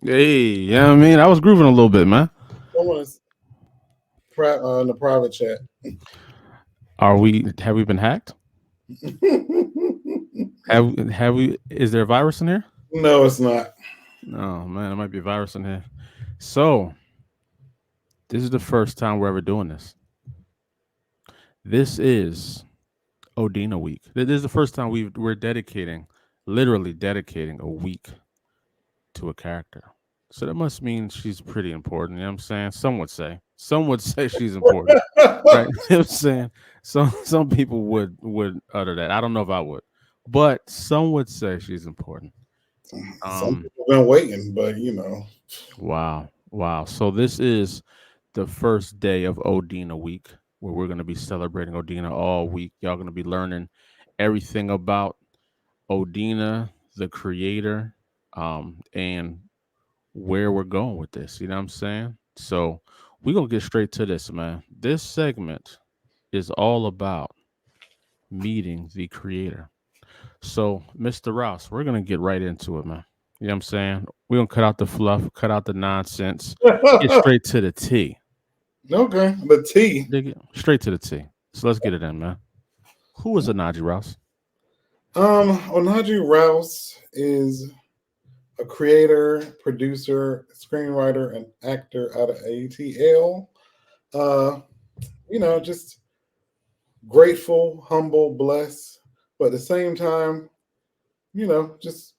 Hey, yeah, I mean, I was grooving a little bit, man. Someone is in the private chat. Are we? Have we been hacked? Have we? Is there a virus in here? No, it's not. Oh man, there might be a virus in here. So this is the first time we're ever doing this. This is Odina week. This is the first time we're dedicating, literally dedicating a week to a character. So that must mean she's pretty important. You know what I'm saying? Some would say. Some would say she's important. Right? You know what I'm saying? Some people would utter that. I don't know if I would. But some would say she's important. Some Um people been waiting, but you know. wow. Wow. So this is the first day of Odina week where we're gonna be celebrating Odina all week. Y'all gonna be learning everything about Odina, the creator, and where we're going with this. You know what I'm saying? So we're gonna get straight to this, man. This segment is all about meeting the creator. So, Mr. Rouse, we're gonna get right into it, man. You know what I'm saying? We're gonna cut out the fluff, cut out the nonsense, get straight to the T. Okay, the T. Dig it? Straight to the T. So let's get it in, man. Who is Onaji Rouse? Onaji Rouse is a creator, producer, screenwriter, and actor out of ATL. Uh, just grateful, humble, blessed, but at the same time, just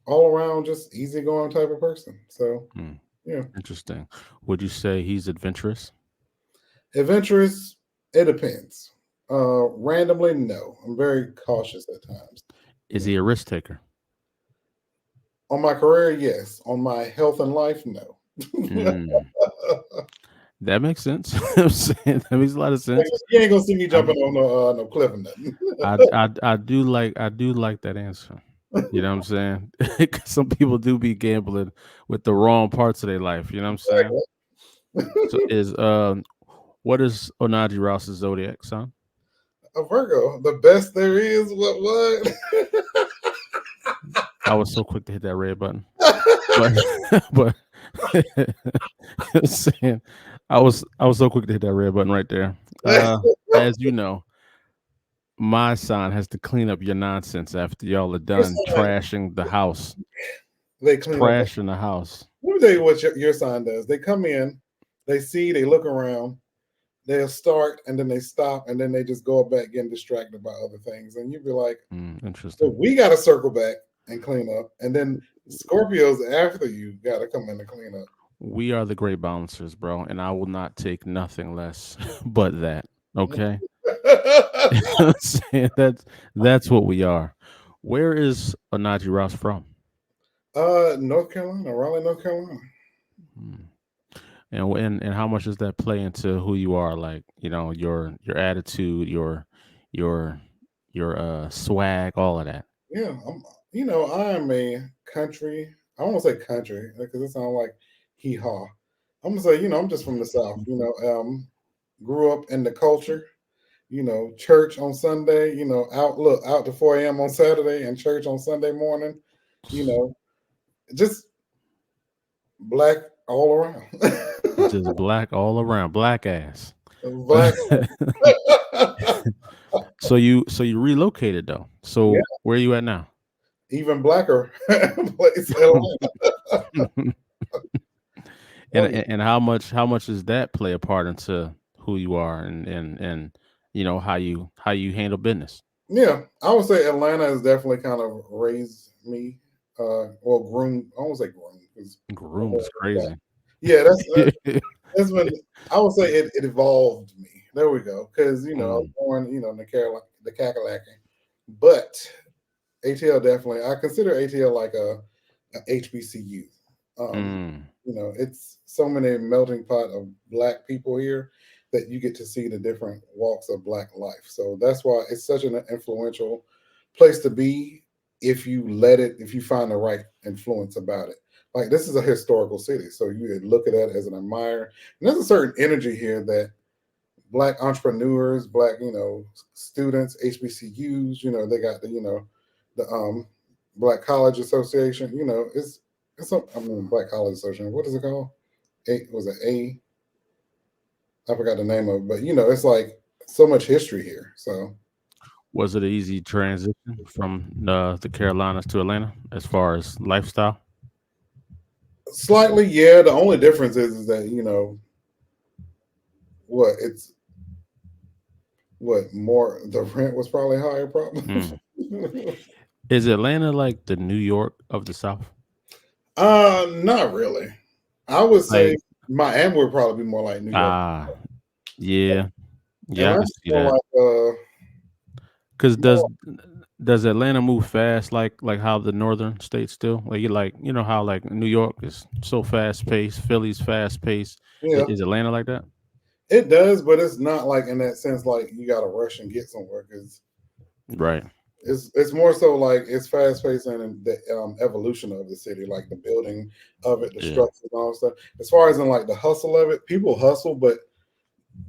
all around, just easygoing type of person. So, Hmm, yeah, interesting. Would you say he's adventurous? adventurous. It depends. Randomly, no. I'm very cautious at times. Is he a risk taker? On my career, yes. On my health and life, no. Mm, that makes sense. I'm saying that makes a lot of sense. You ain't gonna see me I, jumping on no cliff or nothing. I do like that answer. You know what I'm saying? Some people do be gambling with the wrong parts of their life. You know what I'm saying? Exactly. So is what is Onaji Rouse's zodiac sign? A Virgo, the best there is. What? I was so quick to hit that red button, but but I'm saying I was so quick to hit that red button right there. As you know, my sign has to clean up your nonsense after y'all are Your done sign, trashing the house. they It's clean up. trashing the house. Let me tell you what your sign does. They come in, they see, they look around, they'll start, and then they stop, and then they just go back getting distracted by other things. And you'd be like, Interesting. well, we got to circle back and clean up. And then Scorpios after you got to come in and clean up. We are the great balancers, bro, and I will not take nothing less but that. Okay, I'm saying that's what we are. Where is Onaji Rouse from? North Carolina, Raleigh, North Carolina. Hmm. And how much does that play into who you are? Like your attitude, your swag, all of that. Yeah, I am a country. I won't say country because it sounds like hee haw. I'm gonna say, I'm just from the South. Grew up in the culture. Church on Sunday. Out to 4 a.m. on Saturday and church on Sunday morning. You know, just black all around. Just black all around, black ass. Black. So you relocated though. Yeah, So where are you at now? even blacker place. Atlanta. and Oh yeah. and how much does that play a part into who you are and how you handle business? Yeah, I would say Atlanta has definitely kind of raised me, or groomed. I won't say groomed because Groomed is crazy. yeah, that's when I would say it evolved me. There we go. Because I was Mm, born, in the Kakalaki, but ATL definitely. I consider ATL like a HBCU. Um, mm, it's so many melting pot of black people here that you get to see the different walks of black life. So that's why it's such an influential place to be if you find the right influence about it. Like this is a historical city, so you could look at that as an admirer. And there's a certain energy here that black entrepreneurs, black, students, HBCUs, they got the Black College Association, it's it's some, I mean, Black College Association. What is it called? Was it A? I forgot the name of it, but it's like so much history here. So Was it an easy transition from the Carolinas to Atlanta as far as lifestyle? slightly, yeah. The only difference is that what it's what more the rent was probably higher, probably. Mm. Is Atlanta like the New York of the South? Not really. I would say Like, Miami would probably be more like New York. ah, yeah, yeah, I can Atlanta's see more that. like Cause more does Atlanta move fast like how the northern states do? Like you know how like New York is so fast paced, Philly's fast paced. yeah. Is Atlanta like that? It does, but it's not like in that sense like you got to rush and get somewhere because Right. it's more so like it's fast paced and the evolution of the city, like the building of it, the Yeah. structure and all that stuff. As far as in like the hustle of it, people hustle, but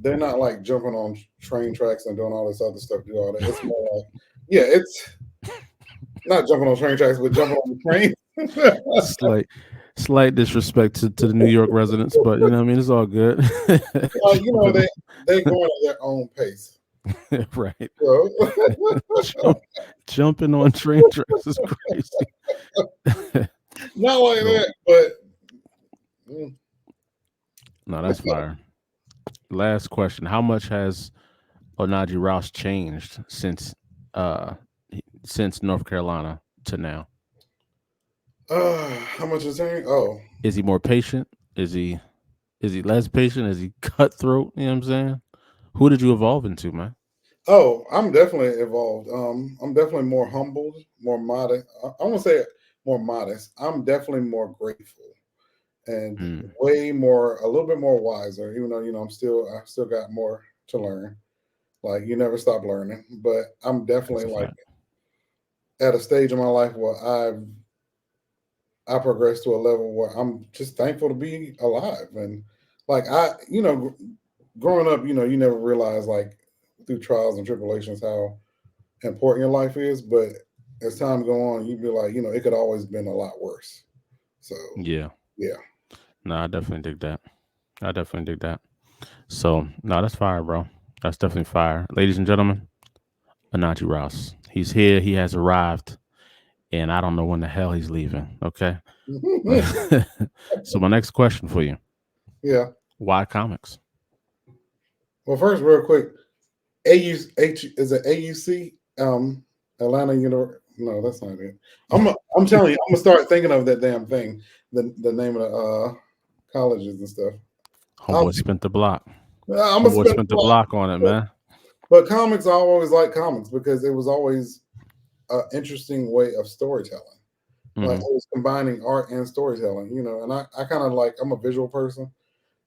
they're not like jumping on train tracks and doing all this other stuff. Do all that. It's more like yeah, it's not jumping on train tracks, but jumping on the train. Slight slight disrespect to the New York residents, but you know what I mean it's all good. Jumping They going at their own pace. right. So Jump, jumping on train tracks is crazy. not like So that, but mm, no, that's fire. Last question. How much has Onaji Rouse changed uh since North Carolina to now? how much is saying? Oh, Is he more patient? Is he less patient? Is he cutthroat? You know what I'm saying? Who did you evolve into, man? oh, I'm definitely evolved. I'm definitely more humbled, more modest. I want to say more modest. I'm definitely more grateful and Mm, way more, a little bit more wiser. Even though I still got more to learn. Like you never stop learning, but I'm that's definitely a like fact. at a stage in my life where I progressed to a level where I'm just thankful to be alive and like growing up, you never realize like through trials and tribulations how important your life is, but as time go on, you'd be like, it could always been a lot worse. So Yeah. yeah. No, I definitely dig that. I definitely dig that. So no, that's fire, bro. That's definitely fire. Ladies and gentlemen, Onaji Rouse. He's here. He has arrived. And I don't know when the hell he's leaving. Okay. So my next question for you: Yeah. why comics? Well, first, real quick, AU is it AUC? Atlanta University. No, that's not it. I'm telling you, I'm gonna start thinking of that damn thing. The name of the colleges and stuff. I'm Homeboy spent the block. I'm gonna Homeboy spend spent a the lot. block on it, man. But comics, I always like comics because it was always an interesting way of storytelling. Like Hmm. it was combining art and storytelling, and I kind of like I'm a visual person.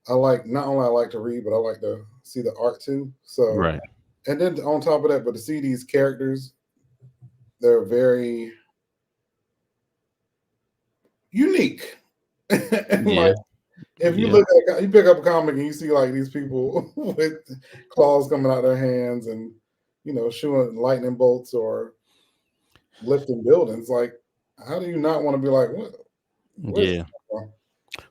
I like not only I like to read, but I like to see the art too. So Right. and then on top of that, but to see these characters, they're very unique. And like Yeah. if you Yeah. look at you pick up a comic and you see like these people with claws coming out their hands and shooting lightning bolts or lifting buildings, like how do you not want to be like where's this Yeah. from?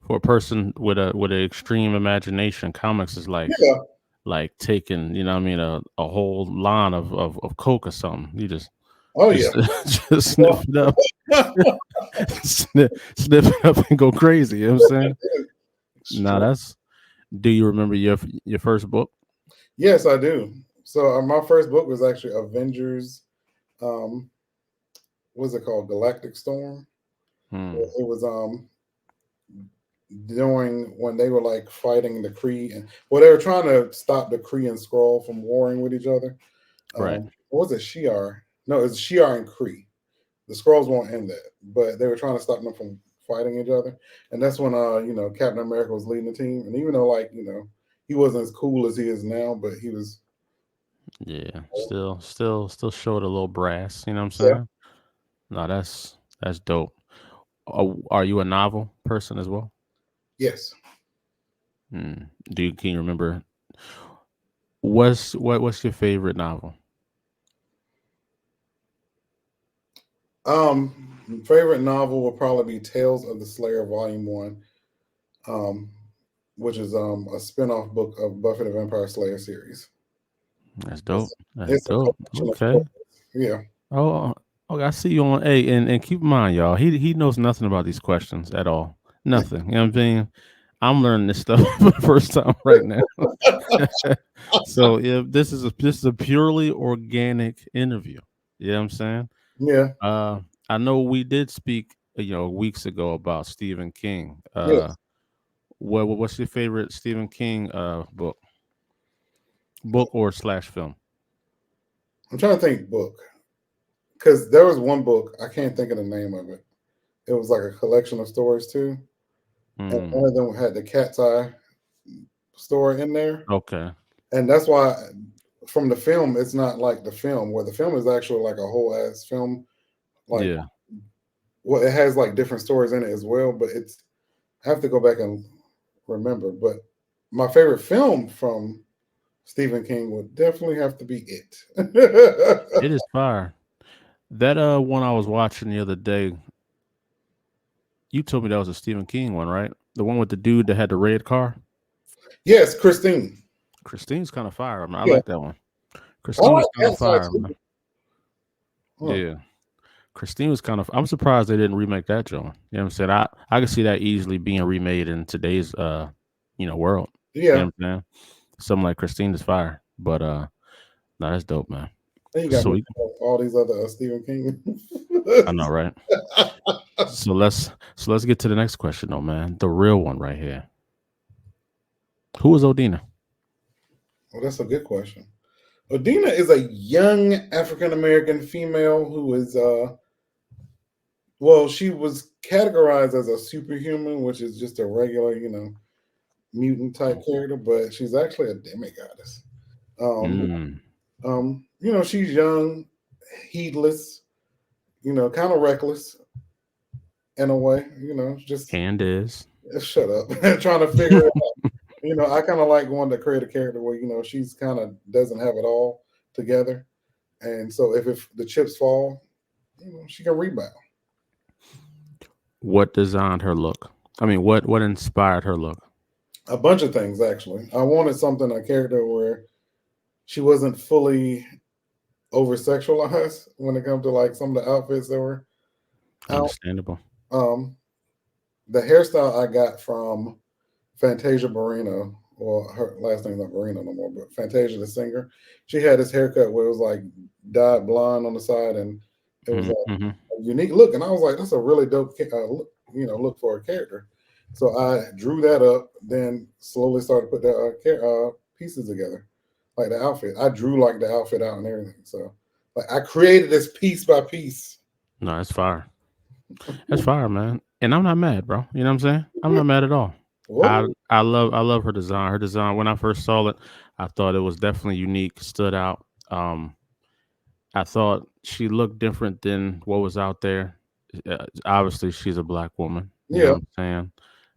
For a person with an extreme imagination, comics is Yeah. like taking, you know what I mean, a whole line of coke or something. You Oh just yeah. just sniff it up, sniff it up and go crazy. You know what I'm saying? Now Straight. that's do you remember your first book? Yes, I do. So my first book was actually Avengers. Um, what's it called? Galactic Storm. Hmm. It was during when they were like fighting the Kree and well, they were trying to stop the Kree and Skrull from warring with each other. Right. What was it? Shi'ar? No, it's Shi'ar and Kree. The Skrulls won't end that, but they were trying to stop them from fighting each other. And that's when Captain America was leading the team. And even though he wasn't as cool as he is now, but he was Yeah. Still showed a little brass. You know what I'm yeah. saying? No, that's dope. Are you a novel person as well? Yes. Hmm. Can you remember what's your favorite novel? Um Favorite novel will probably be Tales of the Slayer, Volume One, um, which is a spin-off book of Buffy the Vampire Slayer series. That's dope. It's, That's it's a dope. collection of Okay. stories. Yeah, Oh, okay. I see you on A, and keep in mind, y'all. He knows nothing about these questions at all. Nothing. You know what I'm saying? I'm learning this stuff for the first time right now. So yeah, this is a purely organic interview. You know what I'm saying? yeah, Uh, I know we did speak, weeks ago about Stephen King. yes. What's your favorite Stephen King book or slash film? I'm trying to think book because there was one book I can't think of the name of it. It was like a collection of stories too, and Mm, one of them had the cat's eye story in there, okay. and that's why from the film it's not like the film where the film is actually like a whole ass film. Like, Yeah. well, it has like different stories in it as well, but it's I have to go back and remember. But my favorite film from Stephen King would definitely have to be it. It is fire. That one I was watching the other day, you told me that was a Stephen King one, right? The one with the dude that had the red car. Yes, Christine. Christine's kind of fire. Man. I Yeah, like that one. I Christine like was kind of that side fire, too. man. Huh. Yeah. Christine was kind of. I'm surprised they didn't remake that joint. You know what I'm saying? I could see that easily being remade in today's world. You know Yeah, what I'm saying? Something like Christine is fire. But no, that's dope, man. then you got me Sweet. thinking of all these other Stephen King. I know, right? So let's get to the next question though, man. The real one right here. Who is Odina? Well, that's a good question. Odina is a young African American female who is well, she was categorized as a superhuman, which is just a regular, mutant type character, but she's actually a demigoddess. Um, Mm, she's young, heedless, kind of reckless in a way, just and is. shut up, trying to figure it out. I kind of like one to create a character where, she's kind of doesn't have it all together. And so if the chips fall, she can rebound. What designed her look? I mean, what inspired her look? A bunch of things, actually. I wanted something, a character where she wasn't fully over sexualized when it comes to like some of the outfits that were out. Understandable. Um, the hairstyle I got from Fantasia Barrino, well, her last name's not Barrino no more, but Fantasia the singer, she had this haircut where it was like dyed blonde on the side, and it was Mm-hmm. a unique look. And I was like, that's a really dope, look, look for a character. So I drew that up, then slowly started to put the pieces together, like the outfit. I drew like the outfit out and everything. So like I created this piece by piece. No, that's fire. That's fire, man. And I'm not mad, bro. You know what I'm saying? I'm not mad at all. What? I love her design. Her design when I first saw it, I thought it was definitely unique, stood out. I thought she looked different than what was out there. Obviously, she's a black woman. You know Yeah. what I'm saying?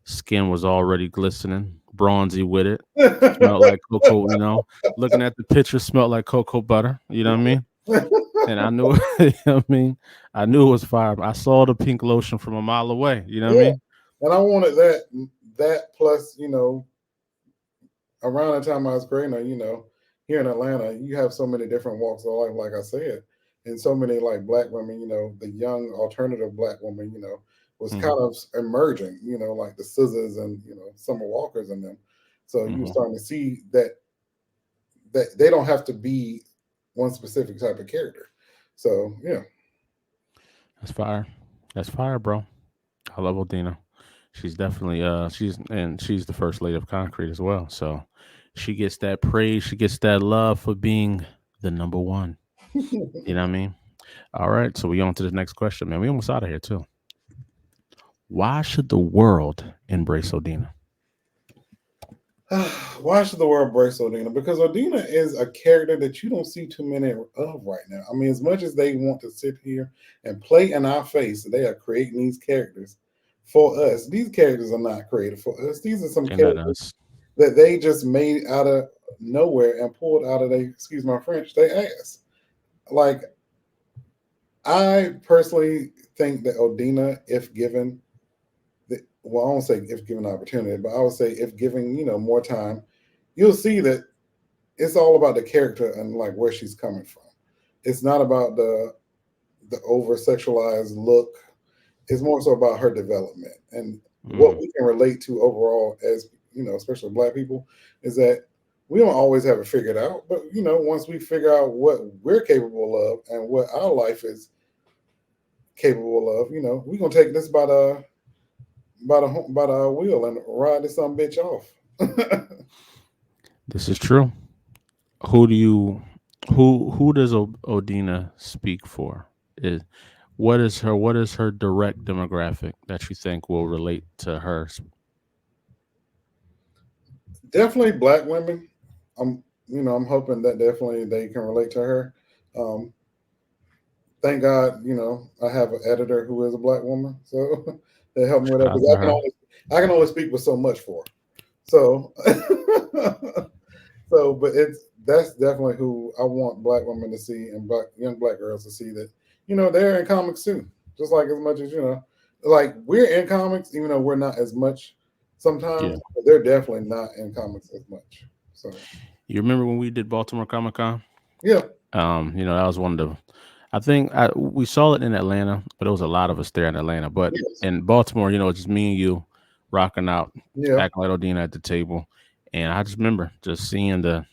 Skin was already glistening, bronzy with it. Smelled like cocoa. Looking at the picture, smelled like cocoa butter. You know what I mean? And I knew, you know what I mean? I knew it was fire. I saw the pink lotion from a mile away. You know what I Yeah. mean? And I wanted that plus, around the time I was growing up, here in Atlanta, you have so many different walks of life, like I said, and so many like black women, the young alternative black woman, was Hmm. kind of emerging, like the Scissors and Summer Walkers and them. So you were Hmm. starting to see that they don't have to be one specific type of character. So yeah, That's fire. That's fire, bro. I love Odina. She's definitely she's the first lady of concrete as well. So she gets that praise, she gets that love for being the number one. You know what I mean? All right, so we on to the next question, man. We almost out of here too. Why should the world embrace Odina? why should the world embrace Odina? Because Odina is a character that you don't see too many of right now. I mean, as much as they want to sit here and play in our face, they are creating these characters for us. These characters are not created for us. These are some They're not characters us. that they just made out of nowhere and pulled out of excuse my French, they ass. Like I personally think that Odina, if given well, I won't say if given opportunity, but I would say if given, more time, you'll see that it's all about the character and like where she's coming from. It's not about the over sexualized look. It's more so about her development and what Mm. we can relate to overall as especially Black people, is that we don't always have it figured out, but once we figure out what we're capable of and what our life is capable of, we're gonna take this by the wheel and ride this some bitch off. This is true. Who do you who does Odina speak for? Is what is her direct demographic that you think will relate to her? Definitely Black women. I'm hoping that definitely they can relate to her. Um, thank God, I have an editor who is a Black woman, so they help me with Shout that out because to I can her. only I can only speak with so much for her. So, but that's definitely who I want Black women to see and young Black girls to see that they're in comics too, just like as much as like we're in comics, even though we're not as much Yeah. sometimes, but they're definitely not in comics as much. So You remember when we did Baltimore Comic Con? yeah, That was one of the. I think we saw it in Atlanta, but there was a lot of us there in Atlanta. But yes, in Baltimore, it's just me and you rocking out, yeah, acting like Odina at the table. And I just remember just seeing the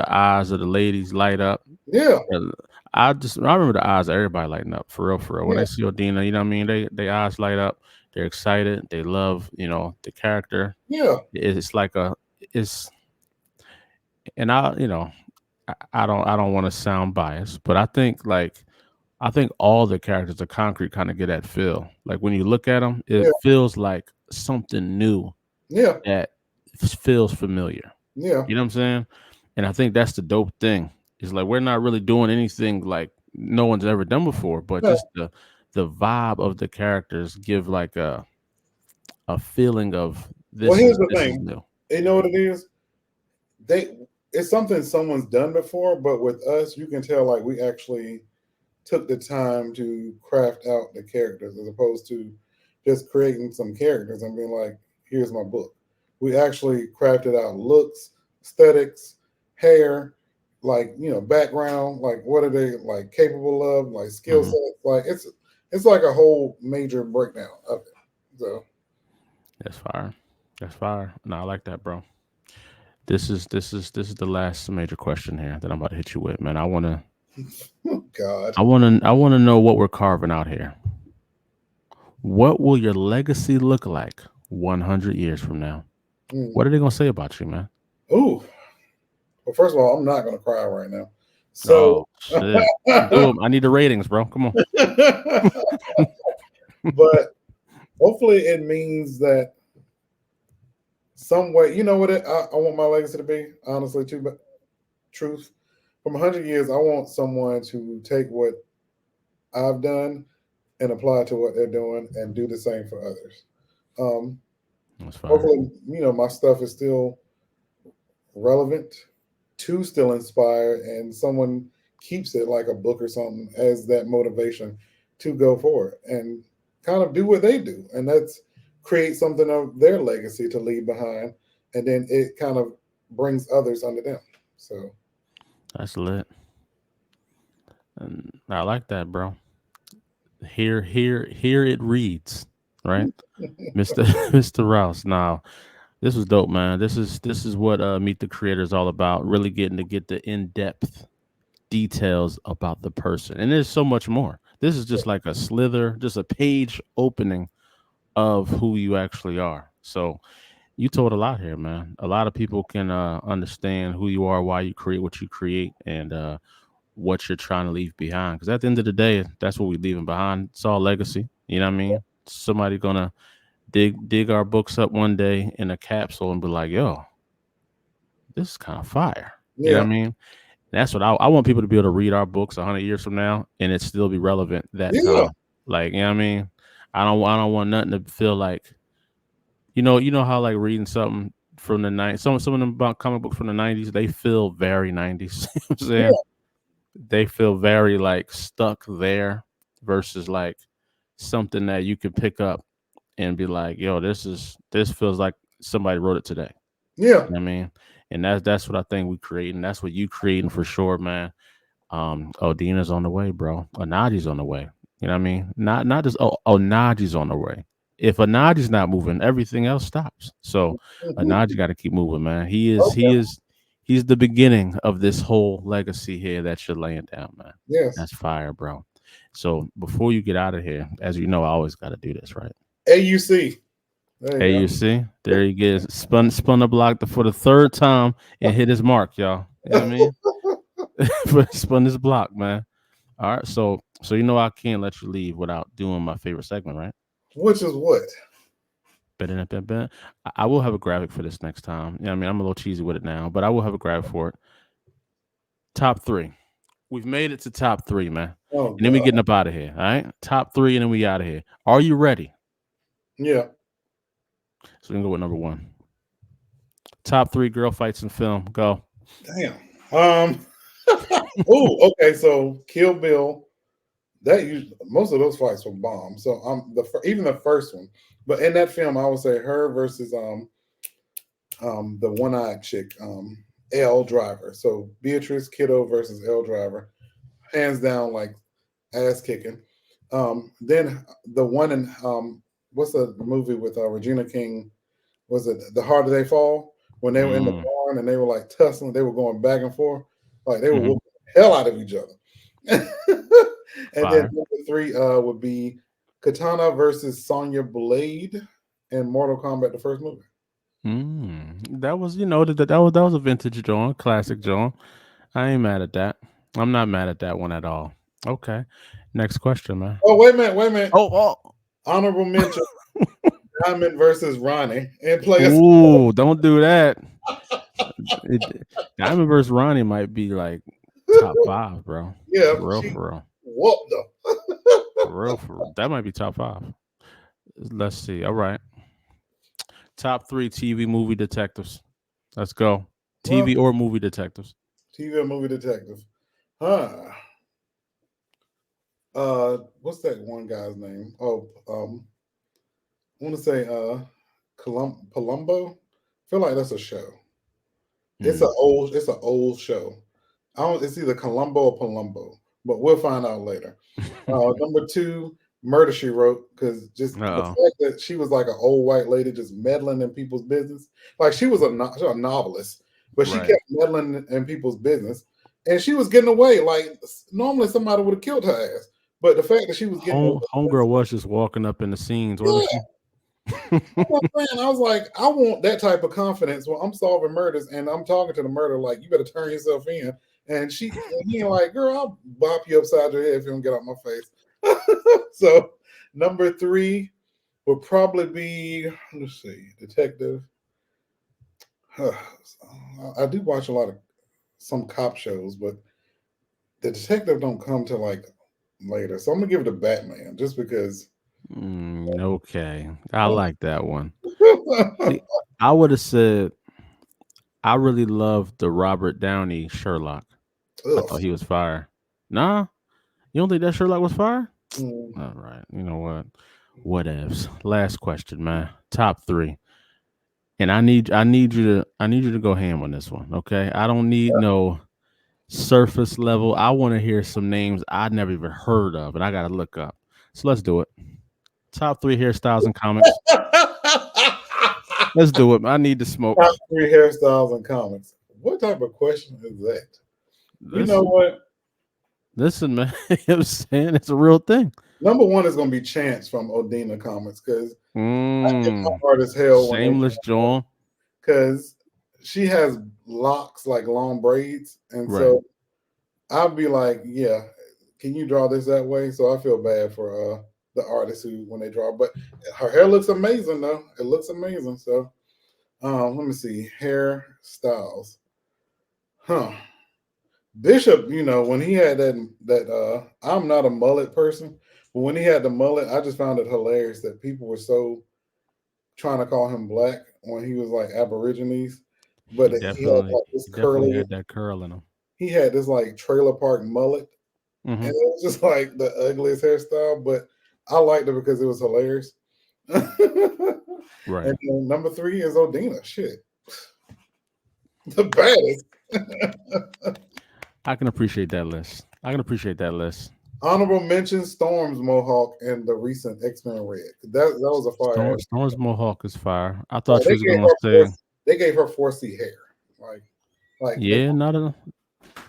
eyes of the ladies light up. yeah, And I remember the eyes of everybody lighting up for real, for real. When yeah, they see Odina, you know what I mean? They eyes light up. They're excited. They love, the character. yeah, It's like it's and I don't want to sound biased, but I think all the characters of Concrete kind of get that feel. Like when you look at them, it yeah, feels like something new yeah, that feels familiar. yeah, You know what I'm saying? And I think that's the dope thing. It's like we're not really doing anything like no one's ever done before, but yeah. just the vibe of the characters give like a feeling of Well, this here's is the this is thing. new. You know what it is? They it's something someone's done before, but with us, you can tell like we actually took the time to craft out the characters as opposed to just creating some characters and being like, here's my book. We actually crafted out looks, aesthetics, hair, like, background, like what are they like capable of, like skill Hmm. sets. Like it's like a whole major breakdown of it. So That's fire. That's fire. No, I like that, bro. This is the last major question here that I'm about to hit you with, man. I wanna God. I wanna I wanna know what we're carving out here. What will your legacy look like 100 years from now? Mm. What are they gonna say about you, man? Ooh. Well, first of all, I'm not gonna cry right now. So Oh shit, do it. I need the ratings, bro. Come on. but hopefully it means that some way, you know what I want my legacy to be, honestly, too, but truth. From 100 years, I want someone to take what I've done and apply it to what they're doing and do the same for others. Um, That's fire. hopefully, my stuff is still relevant to still inspire and someone keeps it like a book or something as that motivation to go forward and kind of do what they do, and that's create something of their legacy to leave behind, and then it kind of brings others under them. So That's lit. And I like that, bro. Here it reads, right? Mr. Mr. Rouse. Now, this was dope, man. This is what Meet the Creator is all about. Really getting to get the in-depth details about the person. And there's so much more. This is just like a slither, just a page opening of who you actually are. So you told a lot here, man. A lot of people can understand who you are, why you create what you create, and what you're trying to leave behind. Because at the end of the day, that's what we're leaving behind. It's all legacy. You know what I mean? Somebody gonna dig our books up one day in a capsule and be like, "Yo, this is kind of fire." You know yeah, what I mean? That's what I want people to be able to read our books 100 years from now and it still be relevant that yeah, time. Like, you know what I mean? I don't want nothing to feel like you know how like reading something from the night some of them about comic books from the 90s, they feel very 90s. You know what I'm saying? yeah, they feel very like stuck there versus like something that you could pick up and be like, yo, this feels like somebody wrote it today. Yeah. You know what I mean? And that's what I think we creating. That's what you creating for sure, man. Odina's on the way, bro. Onaji's on the way. You know what I mean? Not just Onaji's on the way. If Onaji's not moving, everything else stops. So Mhm. Onaji got to keep moving, man. He is Okay. he is he's the beginning of this whole legacy here that you're laying down, man. Yes. That's fire, bro. So before you get out of here, as you know, I always got to do this, right? AUC. There you Hey, go. you see, there he gets spun the block for the third time and hit his mark, y'all. You know what I mean? Spun his block, man. All right, so you know I can't let you leave without doing my favorite segment, right? Which is what? I will have a graphic for this next time. Yeah, I mean I'm a little cheesy with it now, but I will have a graphic for it. Top three. We've made it to top three, man. Oh And then we God. getting up out of here. All right, top three, and then we out of here. Are you ready? Yeah. So we can go with number one. Top three girl fights in film. Go. Damn. Um. Oh. Okay. So Kill Bill. That usually most of those fights were bombs. So even the first one, but in that film, I would say her versus the one eyed chick, L Driver. So Beatrice Kiddo versus L Driver, hands down, like ass kicking. Then the one in what's the movie with Regina King? Was it The Harder They Fall? When they were in the Mm. barn and they were like tussling, they were going back and forth, like they were Hmm. whooping the hell out of each other. And then Fire. number three would be Katana versus Sonya Blade in Mortal Kombat, the first movie. That was, that was a vintage John, classic John. I ain't mad at that. I'm not mad at that one at all. Okay, next question, man. Oh, wait a minute, wait a minute. Oh, Honorable mention Diamond versus Ronnie and oh, players. ooh, don't do that. Diamond versus Ronnie might be like top five, bro. Yeah, For real, she for real, whooped them. for real, for real. That might be top five. Let's see. All right, top three TV movie detectives. Let's go. Well, TV or movie detectives. TV and movie detective. Huh. What's that one guy's name? Oh, I want to say Palumbo. Feel like that's a show. Mm. It's an old show. I don't. It's either Columbo or Palumbo, but we'll find out later. Number two, Murder She Wrote, because just the Oh, fact that she was like an old white lady just meddling in people's business. Like she was a novelist, but she right. kept meddling in people's business, and she was getting away. Like normally somebody would have killed her ass, but the fact that she was getting away. Homegirl was just walking up in the scenes, wasn't Yeah, she? I'm not saying. I was like, I want that type of confidence when I'm solving murders and I'm talking to the murderer. Like, you better turn yourself in. And he ain't like, girl, I'll bop you upside your head if you don't get out my face. So, number three would probably be, let's see, detective. I do watch a lot of some cop shows, but the detective don't come to like later. So I'm gonna give it to Batman just because. Okay, I like that one. See, I would have said I really loved the Robert Downey Sherlock. I Ugh. thought he was fire. Nah, you don't think that Sherlock was fire? Mm, All right, you know what? Whatevs. Last question, man. Top three, and I need you to go ham on this one. Okay, I don't need no surface level. I want to hear some names I'd never even heard of, and I got to look up. So let's do it. Top three hairstyles and comics. Let's do it. I need the smoke. Top three hairstyles and comics. What type of question is that? You know Listen, what? listen, man. I'm saying it's a real thing. Number one is going to be Chance from Odina Comics because I get Mm, my heart as hell when they shameless John. because she has locks like long braids, and Right. so I'll be like, yeah, can you draw this that way? So I feel bad for the artists who when they draw, but her hair looks amazing though. It looks amazing. So let me see hairstyles, huh? Bishop, when he had that I'm not a mullet person, but when he had the mullet, I just found it hilarious that people were so trying to call him black when he was like Aborigines, but He he had definitely like this he definitely curly. had that curl in him. he had this like trailer park mullet, and Hmm. it was just like the ugliest hairstyle, but I liked it because it was hilarious. And Right. then number three is Odina. Shit, the baddest. I can appreciate that list. I can appreciate that list. Honorable mention: Storm's mohawk and the recent X Men Red. That was a fire hairstyle. Storm's Mohawk is fire. I Like thought you was gonna say, They gave her 4C hair. Like they, yeah, not a,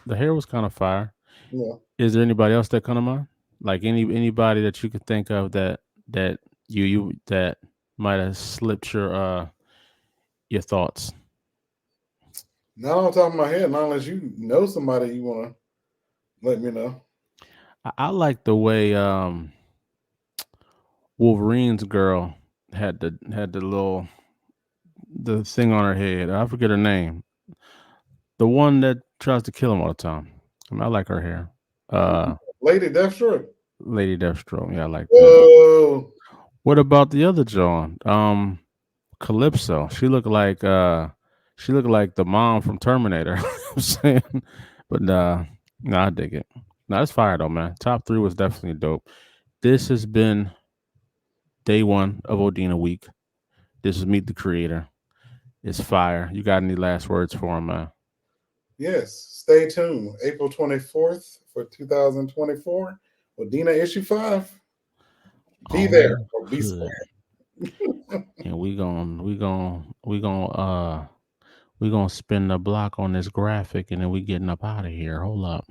the hair was kind of fire. you know. Is there anybody else that come to mind? Like anybody that you could think of that you that might have slipped your thoughts? Not on top of my head, not unless you know somebody you want to let me know. I like the way Wolverine's girl had the little the thing on her head. I forget her name. The one that tries to kill him all the time. I mean, I like her hair. Uh, Lady Deathstroke. Lady Deathstroke. Yeah, I like that. Whoa. What about the other John? Calypso. She looked like the mom from Terminator. I'm saying, but no, I dig it. No, it's fire though, man. Top three was definitely dope. This has been day one of Odina week. This is Meet the Creator. It's fire. You got any last words for him, man? Yes. Stay tuned. April 24th for 2024. Odina issue 5. Be there Oh, or be good. square. And we gonna spin the block on this graphic, and then we getting up out of here. Hold up,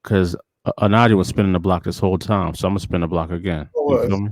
because Onaji was spinning the block this whole time, so I'm gonna spin the block again. It You feel was. me?